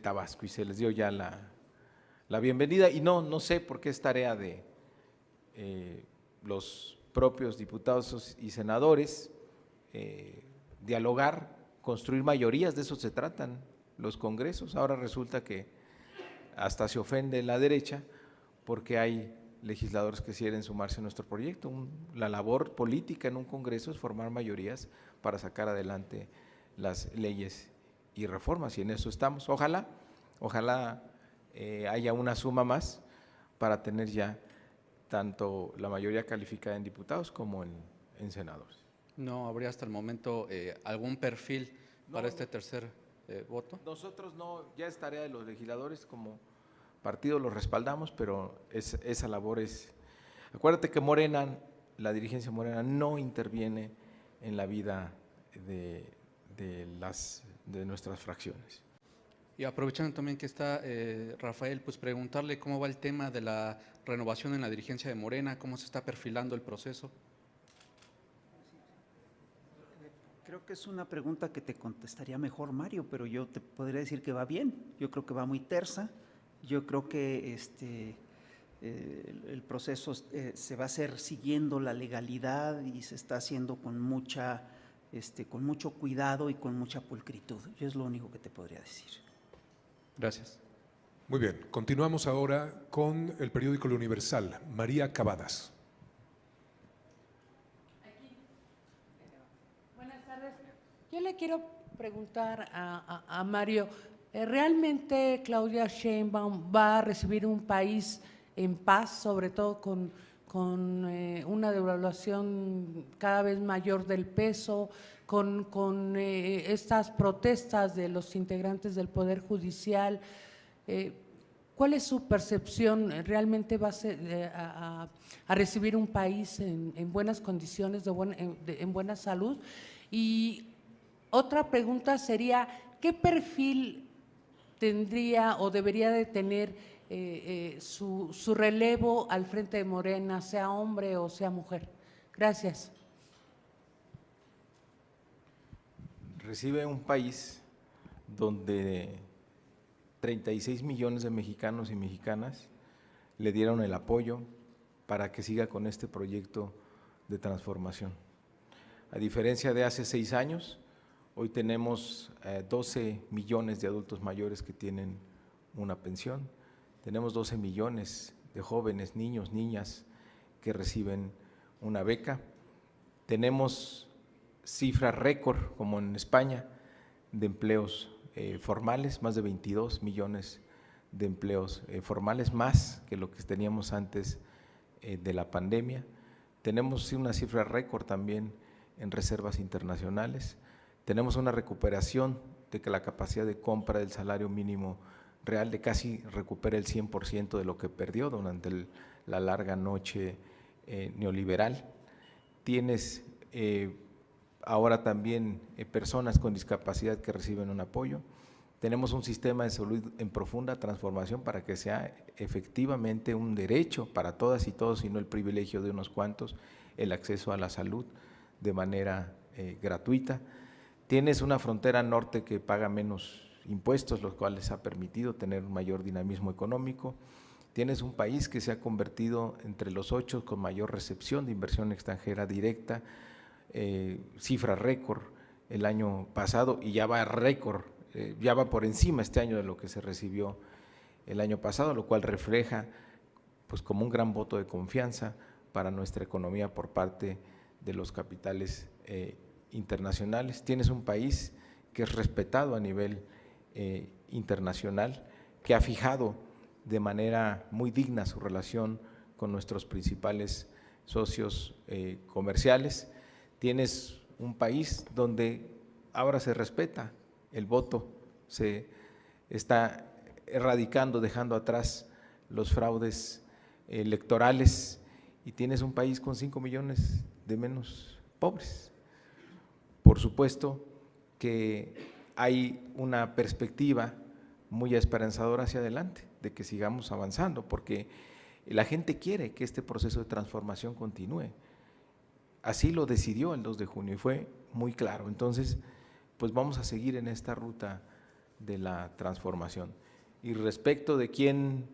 Tabasco y se les dio ya la bienvenida y no sé por qué es tarea de los propios diputados y senadores dialogar, construir mayorías, de eso se tratan los congresos. Ahora resulta que hasta se ofende la derecha porque hay legisladores que quieren sumarse a nuestro proyecto. La labor política en un congreso es formar mayorías para sacar adelante las leyes y reformas y en eso estamos. Ojalá haya una suma más para tener ya tanto la mayoría calificada en diputados como en senadores. ¿No habría hasta el momento algún perfil para este tercer voto? Nosotros no, ya es tarea de los legisladores, como partido los respaldamos, pero esa labor es… Acuérdate que Morena, la dirigencia Morena no interviene en la vida de nuestras fracciones. Y aprovechando también que está Rafael, pues preguntarle cómo va el tema de la renovación en la dirigencia de Morena, cómo se está perfilando el proceso. Creo que es una pregunta que te contestaría mejor Mario, pero yo te podría decir que va bien. Yo creo que va muy tersa. Yo creo que el proceso se va a hacer siguiendo la legalidad y se está haciendo con mucho cuidado y con mucha pulcritud. Yo es lo único que te podría decir. Gracias. Muy bien, continuamos ahora con el periódico El Universal. María Cavadas. Buenas tardes. Yo le quiero preguntar a Mario, ¿realmente Claudia Sheinbaum va a recibir un país en paz, sobre todo con una devaluación cada vez mayor del peso, con estas protestas de los integrantes del Poder Judicial? ¿Cuál es su percepción? ¿Realmente va a recibir un país en buenas condiciones, en buena salud? Y otra pregunta sería, ¿qué perfil tendría o debería de tener su relevo al frente de Morena, sea hombre o sea mujer? Gracias. Recibe un país donde 36 millones de mexicanos y mexicanas le dieron el apoyo para que siga con este proyecto de transformación. A diferencia de hace 6 años, hoy tenemos 12 millones de adultos mayores que tienen una pensión, tenemos 12 millones de jóvenes, niños, niñas que reciben una beca, tenemos cifras récord, como en España, de empleos formales, más de 22 millones de empleos formales, más que lo que teníamos antes de la pandemia. Tenemos una cifra récord también en reservas internacionales. Tenemos una recuperación de que la capacidad de compra del salario mínimo real de casi recupera el 100% de lo que perdió durante la larga noche neoliberal. Tienes ahora también personas con discapacidad que reciben un apoyo. Tenemos un sistema de salud en profunda transformación para que sea efectivamente un derecho para todas y todos y no el privilegio de unos cuantos, el acceso a la salud de manera gratuita. Tienes una frontera norte que paga menos impuestos, los cuales ha permitido tener un mayor dinamismo económico. Tienes un país que se ha convertido entre los 8 con mayor recepción de inversión extranjera directa, cifra récord el año pasado y ya va a récord, ya va por encima este año de lo que se recibió el año pasado, lo cual refleja pues como un gran voto de confianza para nuestra economía por parte de los capitales internacionales. Tienes un país que es respetado a nivel internacional, que ha fijado de manera muy digna su relación con nuestros principales socios comerciales. Tienes un país donde ahora se respeta el voto, se está erradicando, dejando atrás los fraudes electorales, y tienes un país con 5 millones de menos pobres. Por supuesto que hay una perspectiva muy esperanzadora hacia adelante, de que sigamos avanzando, porque la gente quiere que este proceso de transformación continúe. Así lo decidió el 2 de junio y fue muy claro. Entonces, pues vamos a seguir en esta ruta de la transformación. Y respecto de quién,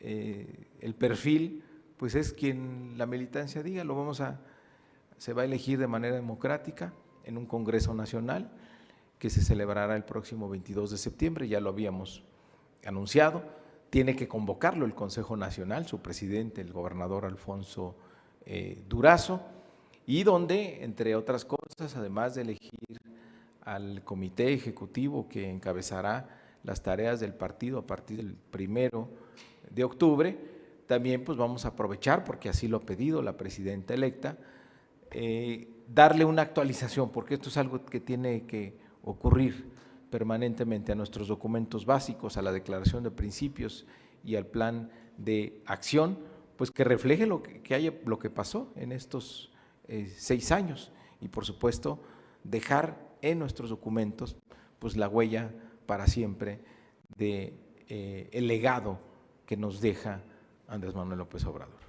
el perfil, pues es quien la militancia diga, se va a elegir de manera democrática en un Congreso Nacional que se celebrará el próximo 22 de septiembre, ya lo habíamos anunciado. Tiene que convocarlo el Consejo Nacional, su presidente, el gobernador Alfonso Durazo, y donde, entre otras cosas, además de elegir al comité ejecutivo que encabezará las tareas del partido a partir del 1 de octubre, también pues vamos a aprovechar, porque así lo ha pedido la presidenta electa, darle una actualización, porque esto es algo que tiene que ocurrir permanentemente a nuestros documentos básicos, a la declaración de principios y al plan de acción, pues que refleje lo que pasó en estos 6 años, y por supuesto dejar en nuestros documentos pues la huella para siempre de el legado que nos deja Andrés Manuel López Obrador.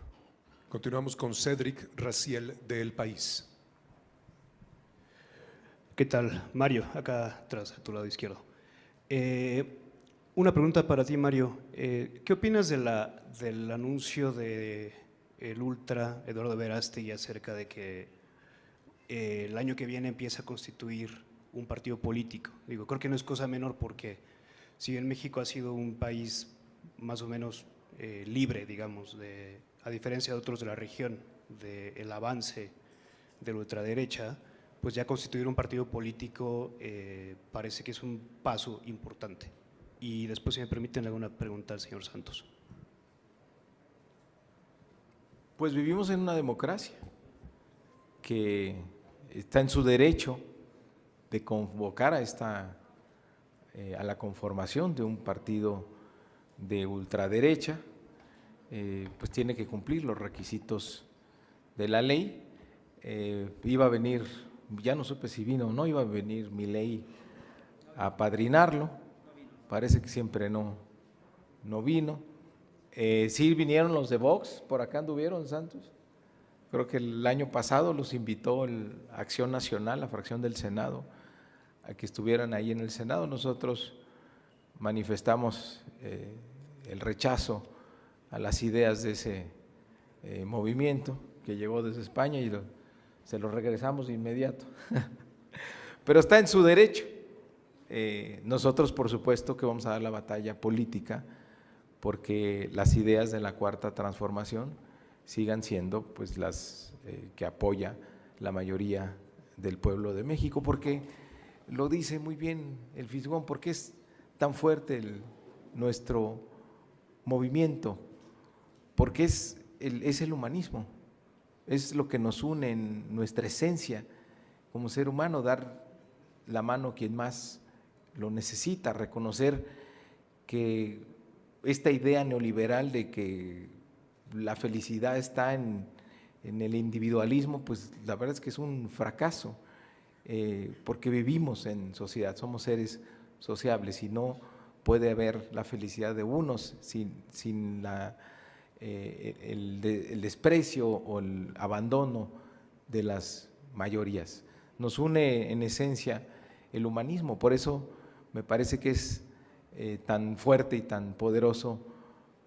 Continuamos con Cédric Raciel de El País. ¿Qué tal? Mario, acá atrás, a tu lado izquierdo. Una pregunta para ti, Mario. ¿Qué opinas del anuncio de el ultra Eduardo Verástegui acerca de que el año que viene empieza a constituir un partido político? Digo, creo que no es cosa menor porque si bien México ha sido un país más o menos libre, digamos, a diferencia de otros de la región, del avance de la ultraderecha, pues ya constituir un partido político parece que es un paso importante. Y después, si me permiten, le hago una pregunta al señor Santos. Pues vivimos en una democracia que está en su derecho de convocar a la conformación de un partido de ultraderecha, pues tiene que cumplir los requisitos de la ley. Iba a venir, ya no supe si vino o no, iba a venir Milei a apadrinarlo. Parece que siempre no vino. Sí vinieron los de Vox, por acá anduvieron, Santos. Creo que el año pasado los invitó Acción Nacional, la fracción del Senado, a que estuvieran ahí en el Senado. Nosotros manifestamos el rechazo a las ideas de ese movimiento que llegó desde España y se lo regresamos de inmediato. Pero está en su derecho. Nosotros, por supuesto, que vamos a dar la batalla política porque las ideas de la Cuarta Transformación sigan siendo pues las que apoya la mayoría del pueblo de México, porque lo dice muy bien el Fisgón, porque es tan fuerte nuestro movimiento, porque es el humanismo, es lo que nos une en nuestra esencia como ser humano, dar la mano a quien más lo necesita, reconocer que esta idea neoliberal de que la felicidad está en el individualismo, pues la verdad es que es un fracaso, porque vivimos en sociedad, somos seres sociables y no puede haber la felicidad de unos sin el desprecio o el abandono de las mayorías. Nos une en esencia el humanismo, por eso me parece que es tan fuerte y tan poderoso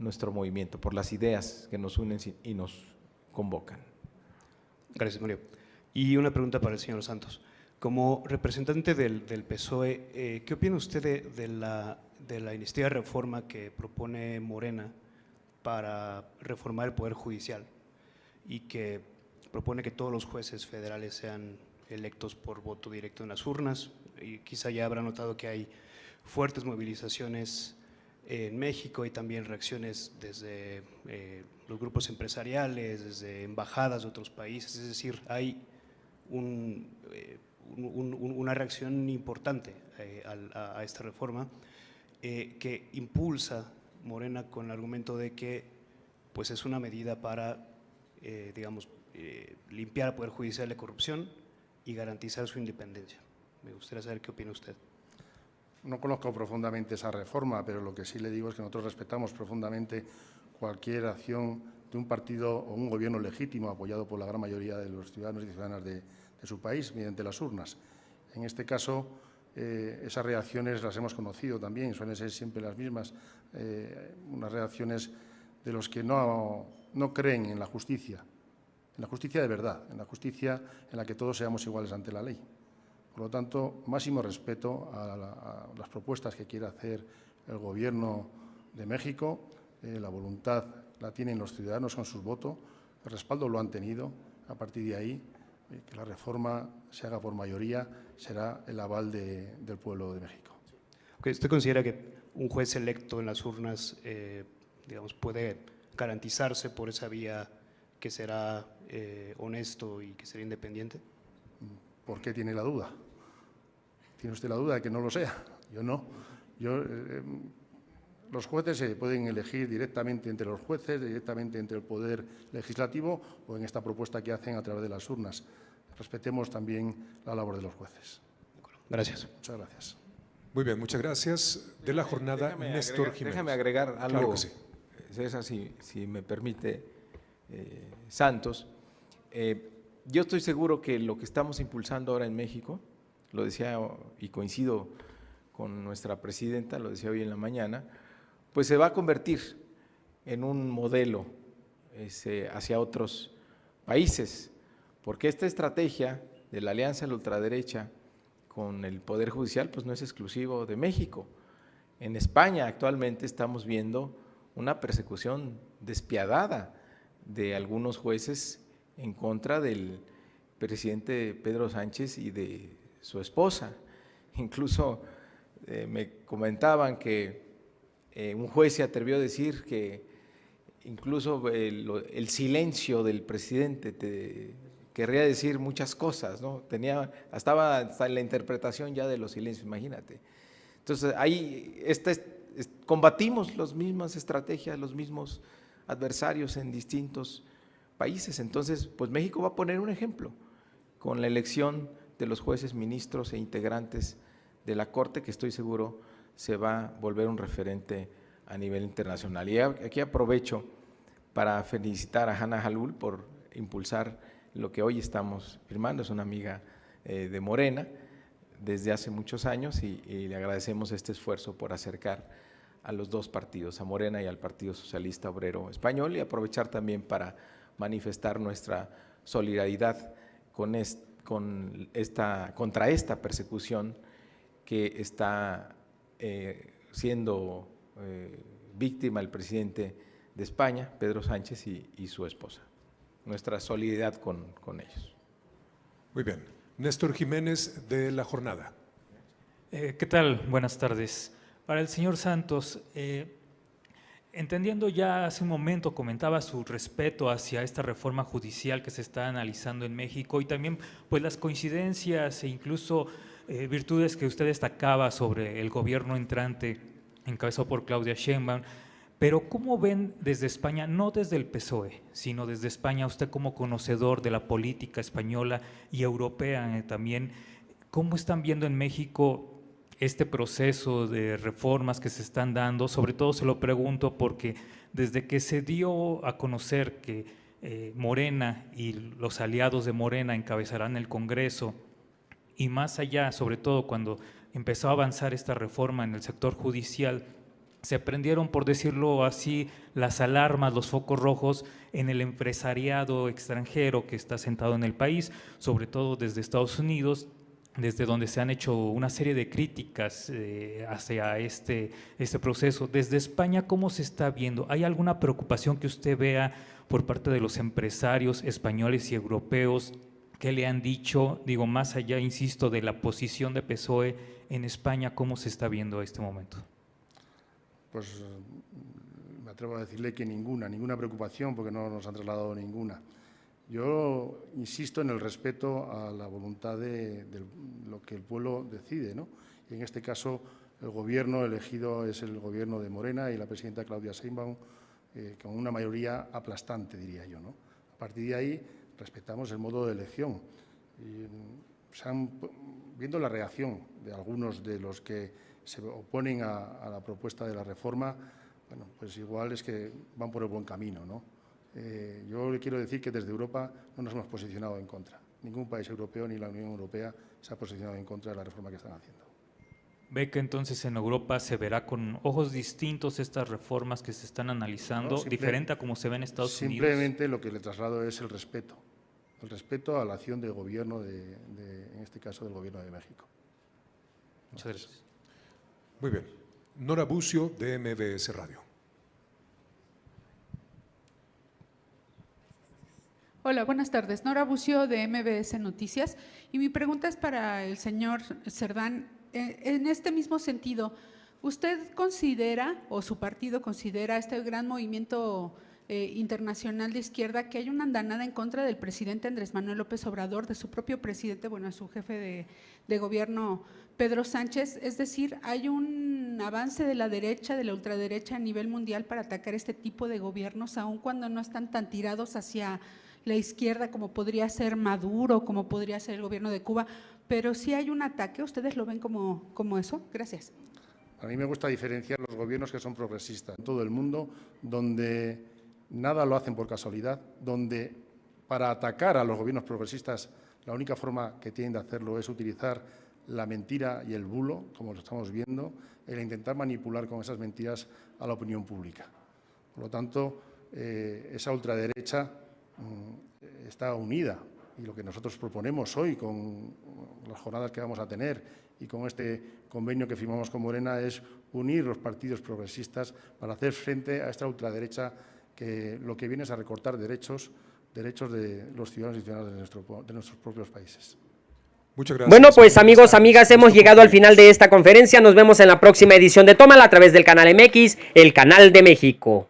nuestro movimiento, por las ideas que nos unen y nos convocan. Gracias, Mario. Y una pregunta para el señor Santos. Como representante del PSOE, ¿qué opina usted de la iniciativa de reforma que propone Morena para reformar el Poder Judicial y que propone que todos los jueces federales sean electos por voto directo en las urnas? Y quizá ya habrá notado que hay fuertes movilizaciones en México y también reacciones desde los grupos empresariales, desde embajadas de otros países, es decir, hay una reacción importante a esta reforma que impulsa Morena con el argumento de que pues es una medida para, digamos, limpiar al Poder Judicial de corrupción y garantizar su independencia. Me gustaría saber qué opina usted. No conozco profundamente esa reforma, pero lo que sí le digo es que nosotros respetamos profundamente cualquier acción de un partido o un gobierno legítimo apoyado por la gran mayoría de los ciudadanos y ciudadanas de su país mediante las urnas. En este caso, esas reacciones las hemos conocido también, suelen ser siempre las mismas, unas reacciones de los que no creen en la justicia de verdad, en la justicia en la que todos seamos iguales ante la ley. Por lo tanto, máximo respeto a las propuestas que quiere hacer el Gobierno de México. La voluntad la tienen los ciudadanos con sus votos, el respaldo lo han tenido. A partir de ahí, que la reforma se haga por mayoría será el aval del pueblo de México. ¿Usted considera que un juez electo en las urnas, digamos, puede garantizarse por esa vía que será honesto y que será independiente? ¿Por qué tiene la duda? ¿Tiene usted la duda de que no lo sea? Yo no. Los jueces se pueden elegir directamente entre los jueces, directamente entre el Poder Legislativo o en esta propuesta que hacen a través de las urnas. Respetemos también la labor de los jueces. Gracias. Muchas gracias. Muy bien, muchas gracias. De la jornada, Néstor Jiménez. Déjame agregar algo, Claro que sí. César, si me permite, Santos. Yo estoy seguro que lo que estamos impulsando ahora en México, lo decía y coincido con nuestra presidenta, lo decía hoy en la mañana, pues se va a convertir en un modelo hacia otros países, porque esta estrategia de la alianza de la ultraderecha con el Poder Judicial pues no es exclusivo de México. En España actualmente estamos viendo una persecución despiadada de algunos jueces en contra del presidente Pedro Sánchez y de su esposa. Incluso me comentaban que un juez se atrevió a decir que incluso el silencio del presidente querría decir muchas cosas, ¿no? Estaba hasta en la interpretación ya de los silencios, imagínate. Entonces, ahí combatimos las mismas estrategias, los mismos adversarios en distintos países. Entonces, pues México va a poner un ejemplo con la elección de los jueces, ministros e integrantes de la Corte, que estoy seguro se va a volver un referente a nivel internacional. Y aquí aprovecho para felicitar a Hanna Jalul por impulsar lo que hoy estamos firmando. Es una amiga de Morena desde hace muchos años y le agradecemos este esfuerzo por acercar a los dos partidos, a Morena y al Partido Socialista Obrero Español, y aprovechar también para manifestar nuestra solidaridad contra esta persecución que está siendo víctima el presidente de España, Pedro Sánchez, y su esposa. Nuestra solidaridad con ellos. Muy bien. Néstor Jiménez, de La Jornada. ¿Qué tal? Buenas tardes. Para el señor Santos, entendiendo ya hace un momento, comentaba su respeto hacia esta reforma judicial que se está analizando en México y también pues las coincidencias e incluso virtudes que usted destacaba sobre el gobierno entrante encabezado por Claudia Sheinbaum. Pero ¿cómo ven desde España, no desde el PSOE, sino desde España, usted como conocedor de la política española y europea también, cómo están viendo en México este proceso de reformas que se están dando? Sobre todo se lo pregunto porque desde que se dio a conocer que Morena y los aliados de Morena encabezarán el Congreso, y más allá, sobre todo cuando empezó a avanzar esta reforma en el sector judicial, se prendieron, por decirlo así, las alarmas, los focos rojos en el empresariado extranjero que está sentado en el país, sobre todo desde Estados Unidos, desde donde se han hecho una serie de críticas hacia este proceso. Desde España, ¿cómo se está viendo? ¿Hay alguna preocupación que usted vea por parte de los empresarios españoles y europeos? ¿Qué le han dicho? Digo, más allá, insisto, de la posición de PSOE en España, ¿cómo se está viendo este momento? Pues me atrevo a decirle que ninguna preocupación, porque no nos han trasladado ninguna. Yo insisto en el respeto a la voluntad de lo que el pueblo decide, ¿no? Y en este caso, el gobierno elegido es el gobierno de Morena y la presidenta Claudia Sheinbaum, con una mayoría aplastante, diría yo, ¿no? A partir de ahí, respetamos el modo de elección. Y, viendo la reacción de algunos de los que se oponen a la propuesta de la reforma, bueno, pues igual es que van por el buen camino, ¿no? Yo le quiero decir que desde Europa no nos hemos posicionado en contra. Ningún país europeo ni la Unión Europea se ha posicionado en contra de la reforma que están haciendo. ¿Ve que entonces en Europa se verá con ojos distintos estas reformas que se están analizando, diferente a como se ve en Estados Unidos? Simplemente lo que le traslado es el respeto a la acción del gobierno, en este caso del gobierno de México. Muchas gracias. Muy bien. Nora Bucio, de MBS Radio. Hola, buenas tardes. Nora Bucio, de MBS Noticias. Y mi pregunta es para el señor Cerdán. En este mismo sentido, ¿usted considera, o su partido considera, este gran movimiento internacional de izquierda, que hay una andanada en contra del presidente Andrés Manuel López Obrador, de su propio presidente, bueno, su jefe de gobierno, Pedro Sánchez? Es decir, ¿hay un avance de la derecha, de la ultraderecha a nivel mundial para atacar este tipo de gobiernos, aun cuando no están tan tirados hacia la izquierda como podría ser Maduro, como podría ser el gobierno de Cuba, pero sí hay un ataque? ¿Ustedes lo ven como eso? Gracias. A mí me gusta diferenciar los gobiernos que son progresistas en todo el mundo, donde nada lo hacen por casualidad, donde para atacar a los gobiernos progresistas la única forma que tienen de hacerlo es utilizar la mentira y el bulo, como lo estamos viendo, el intentar manipular con esas mentiras a la opinión pública. Por lo tanto, esa ultraderecha está unida, y lo que nosotros proponemos hoy con las jornadas que vamos a tener y con este convenio que firmamos con Morena es unir los partidos progresistas para hacer frente a esta ultraderecha que lo que viene es a recortar derechos de los ciudadanos y ciudadanas de nuestros propios países. Muchas gracias. Bueno, pues amigos, amigas, hemos llegado al final de esta conferencia. Nos vemos en la próxima edición de Tómala a través del canal MX, el canal de México.